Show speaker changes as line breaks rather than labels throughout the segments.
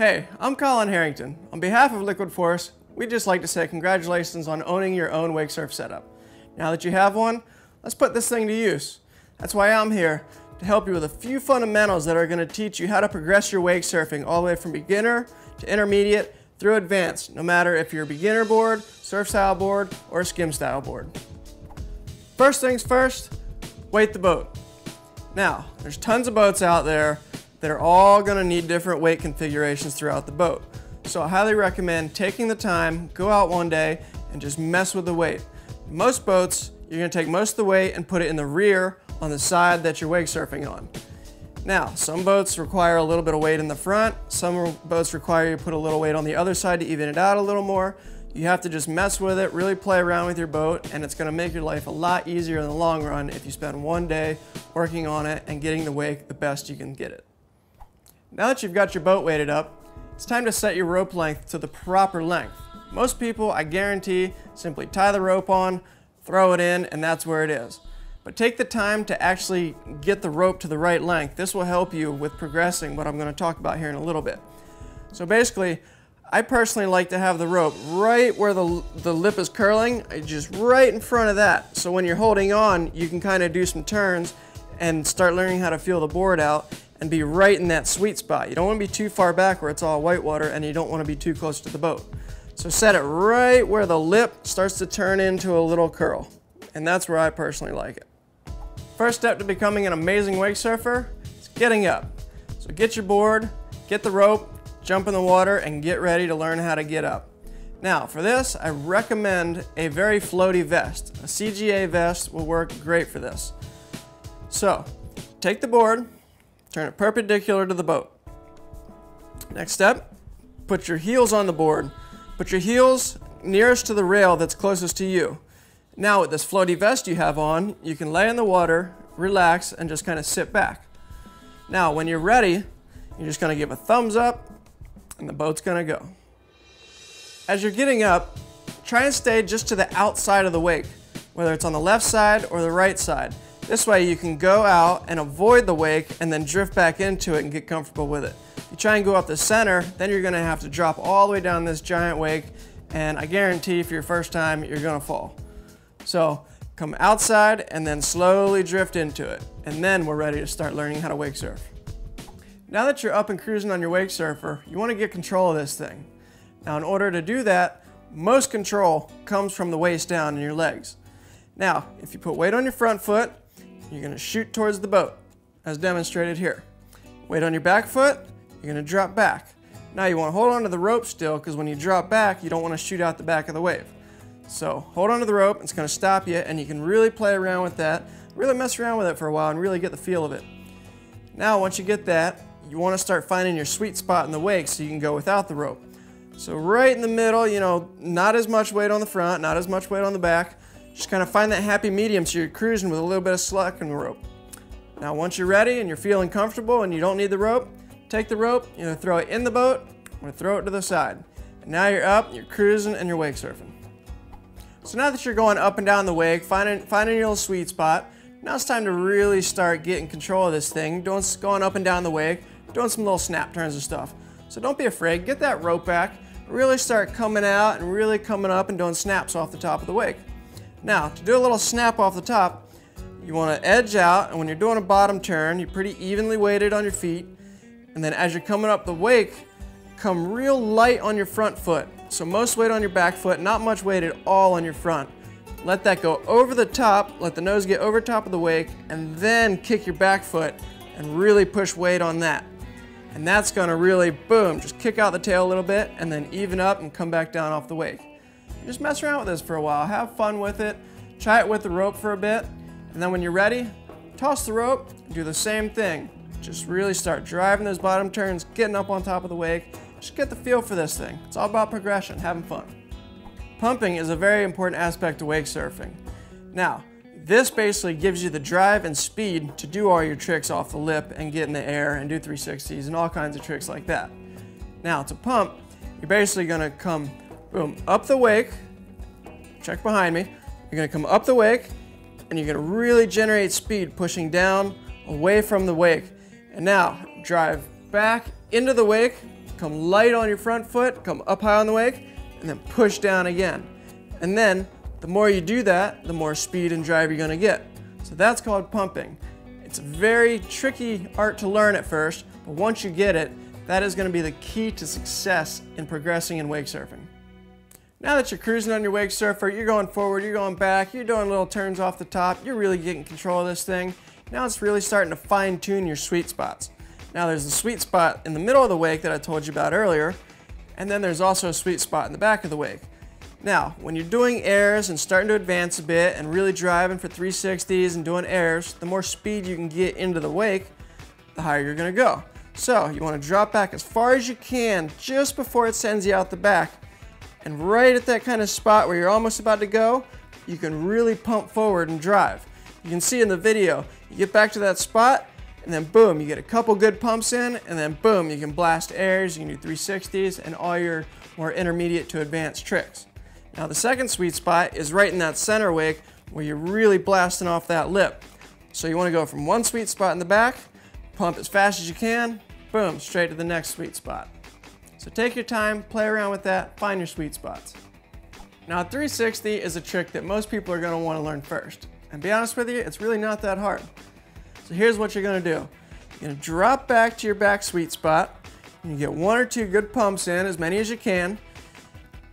Hey, I'm Colin Harrington. On behalf of Liquid Force, we'd just like to say congratulations on owning your own wake surf setup. Now that you have one, let's put this thing to use. That's why I'm here, to help you with a few fundamentals that are going to teach you how to progress your wake surfing all the way from beginner to intermediate through advanced, no matter if you're a beginner board, surf style board, or a skim style board. First things first, weight the boat. Now, there's tons of boats out there that are all going to need different weight configurations throughout the boat. So I highly recommend taking the time, go out one day, and just mess with the weight. Most boats, you're going to take most of the weight and put it in the rear on the side that you're wake surfing on. Now, some boats require a little bit of weight in the front, some boats require you to put a little weight on the other side to even it out a little more. You have to just mess with it, really play around with your boat, and it's going to make your life a lot easier in the long run if you spend one day working on it and getting the wake the best you can get it. Now that you've got your boat weighted up, it's time to set your rope length to the proper length. Most people, I guarantee, simply tie the rope on, throw it in, and that's where it is. But take the time to actually get the rope to the right length. This will help you with progressing what I'm going to talk about here in a little bit. So basically, I personally like to have the rope right where the lip is curling, just right in front of that. So when you're holding on, you can kind of do some turns and start learning how to feel the board out and be right in that sweet spot. You don't want to be too far back where it's all white water, and you don't want to be too close to the boat. So set it right where the lip starts to turn into a little curl. And that's where I personally like it. First step to becoming an amazing wake surfer is getting up. So get your board, get the rope, jump in the water, and get ready to learn how to get up. Now for this, I recommend a very floaty vest. A CGA vest will work great for this. So take the board, turn it perpendicular to the boat. Next step, put your heels on the board. Put your heels nearest to the rail that's closest to you. Now with this floaty vest you have on, you can lay in the water, relax, and just kind of sit back. Now when you're ready, you're just going to give a thumbs up, and the boat's going to go. As you're getting up, try and stay just to the outside of the wake, whether it's on the left side or the right side. This way you can go out and avoid the wake and then drift back into it and get comfortable with it. If you try and go up the center, then you're going to have to drop all the way down this giant wake, and I guarantee for your first time you're going to fall. So come outside and then slowly drift into it, and then we're ready to start learning how to wake surf. Now that you're up and cruising on your wake surfer, you want to get control of this thing. Now in order to do that, most control comes from the waist down in your legs. Now if you put weight on your front foot, you're going to shoot towards the boat, as demonstrated here. Weight on your back foot, you're going to drop back. Now you want to hold on to the rope still, because when you drop back, you don't want to shoot out the back of the wave. So hold on to the rope, it's going to stop you, and you can really play around with that, really mess around with it for a while and really get the feel of it. Now once you get that, you want to start finding your sweet spot in the wake so you can go without the rope. So right in the middle, you know, not as much weight on the front, not as much weight on the back. Just kind of find that happy medium so you're cruising with a little bit of slack in the rope. Now once you're ready and you're feeling comfortable and you don't need the rope, take the rope, you throw it in the boat, or throw it to the side. And now you're up, you're cruising, and you're wake surfing. So now that you're going up and down the wake, finding your little sweet spot, now it's time to really start getting control of this thing, going up and down the wake, doing some little snap turns and stuff. So don't be afraid, get that rope back, really start coming out and really coming up and doing snaps off the top of the wake. Now, to do a little snap off the top, you want to edge out, and when you're doing a bottom turn, you're pretty evenly weighted on your feet, and then as you're coming up the wake, come real light on your front foot. So most weight on your back foot, not much weight at all on your front. Let that go over the top, let the nose get over top of the wake, and then kick your back foot and really push weight on that. And that's going to really, boom, just kick out the tail a little bit and then even up and come back down off the wake. Just mess around with this for a while, have fun with it, try it with the rope for a bit, and then when you're ready, toss the rope, do the same thing. Just really start driving those bottom turns, getting up on top of the wake. Just get the feel for this thing. It's all about progression, having fun. Pumping is a very important aspect of wake surfing. Now, this basically gives you the drive and speed to do all your tricks off the lip and get in the air and do 360s and all kinds of tricks like that. Now, to pump, you're basically going to come, boom, up the wake, check behind me, you're going to come up the wake, and you're going to really generate speed pushing down away from the wake. And now, drive back into the wake, come light on your front foot, come up high on the wake, and then push down again. And then the more you do that, the more speed and drive you're going to get. So that's called pumping. It's a very tricky art to learn at first, but once you get it, that is going to be the key to success in progressing in wake surfing. Now that you're cruising on your wake surfer, you're going forward, you're going back, you're doing little turns off the top, you're really getting control of this thing. Now it's really starting to fine-tune your sweet spots. Now there's the sweet spot in the middle of the wake that I told you about earlier, and then there's also a sweet spot in the back of the wake. Now, when you're doing airs and starting to advance a bit and really driving for 360s and doing airs, the more speed you can get into the wake, the higher you're going to go. So you want to drop back as far as you can just before it sends you out the back. And right at that kind of spot where you're almost about to go, you can really pump forward and drive. You can see in the video, you get back to that spot, and then boom, you get a couple good pumps in, and then boom, you can blast airs, you can do 360s, and all your more intermediate to advanced tricks. Now the second sweet spot is right in that center wake where you're really blasting off that lip. So you want to go from one sweet spot in the back, pump as fast as you can, boom, straight to the next sweet spot. So take your time, play around with that, find your sweet spots. Now 360 is a trick that most people are going to want to learn first. And to be honest with you, it's really not that hard. So here's what you're going to do. You're going to drop back to your back sweet spot, and you get one or two good pumps in, as many as you can.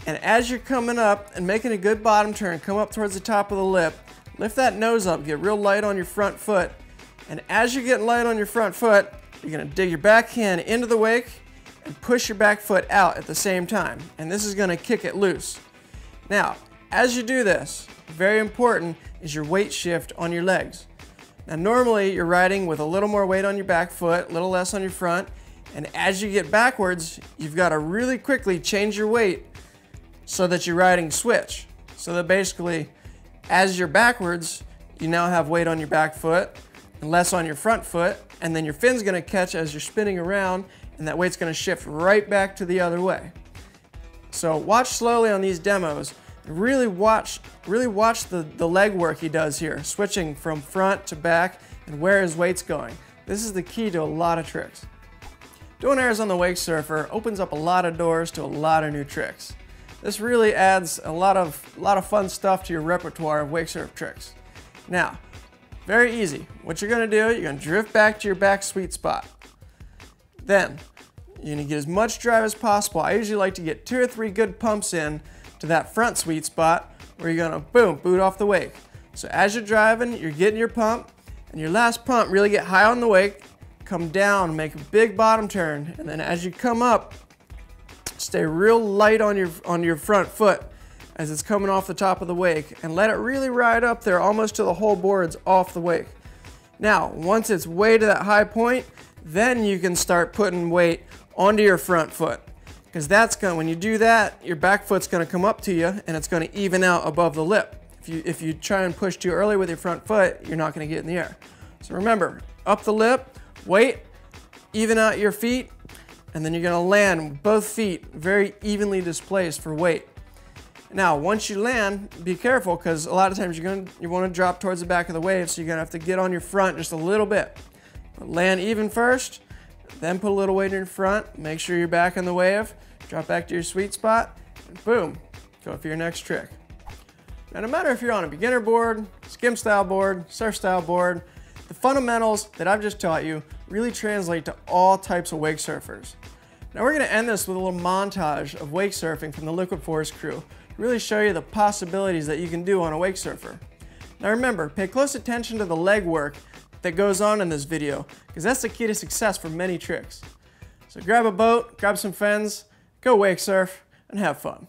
And as you're coming up and making a good bottom turn, come up towards the top of the lip, lift that nose up, get real light on your front foot. And as you're getting light on your front foot, you're going to dig your backhand into the wake and push your back foot out at the same time. And this is going to kick it loose. Now, as you do this, very important is your weight shift on your legs. Now normally you're riding with a little more weight on your back foot, a little less on your front, and as you get backwards, you've got to really quickly change your weight so that you're riding switch. So that basically, as you're backwards, you now have weight on your back foot and less on your front foot, and then your fin's going to catch as you're spinning around, and that weight's going to shift right back to the other way. So watch slowly on these demos. Really watch the leg work he does here, switching from front to back and where his weight's going. This is the key to a lot of tricks. Doing airs on the wake surfer opens up a lot of doors to a lot of new tricks. This really adds a lot of fun stuff to your repertoire of wake surf tricks. Now, very easy. What you're going to do, you're going to drift back to your back sweet spot. Then, you're going to get as much drive as possible. I usually like to get 2 or 3 good pumps in to that front sweet spot where you're going to, boom, boot off the wake. So as you're driving, you're getting your pump, and your last pump, really get high on the wake, come down, make a big bottom turn, and then as you come up, stay real light on your front foot as it's coming off the top of the wake, and let it really ride up there almost till the whole board's off the wake. Now, once it's way to that high point, then you can start putting weight onto your front foot. Because that's going, when you do that, your back foot's going to come up to you and it's going to even out above the lip. If you try and push too early with your front foot, you're not going to get in the air. So remember, up the lip, weight, even out your feet, and then you're going to land with both feet very evenly displaced for weight. Now, once you land, be careful because a lot of times you want to drop towards the back of the wave, so you're going to have to get on your front just a little bit. But land even first, then put a little weight in your front, make sure you're back on the wave, drop back to your sweet spot, and boom, go for your next trick. Now, no matter if you're on a beginner board, skim style board, surf style board, the fundamentals that I've just taught you really translate to all types of wake surfers. Now we're going to end this with a little montage of wake surfing from the Liquid Force crew, to really show you the possibilities that you can do on a wake surfer. Now remember, pay close attention to the leg work that goes on in this video, because that's the key to success for many tricks. So grab a boat, grab some friends, go wake surf, and have fun.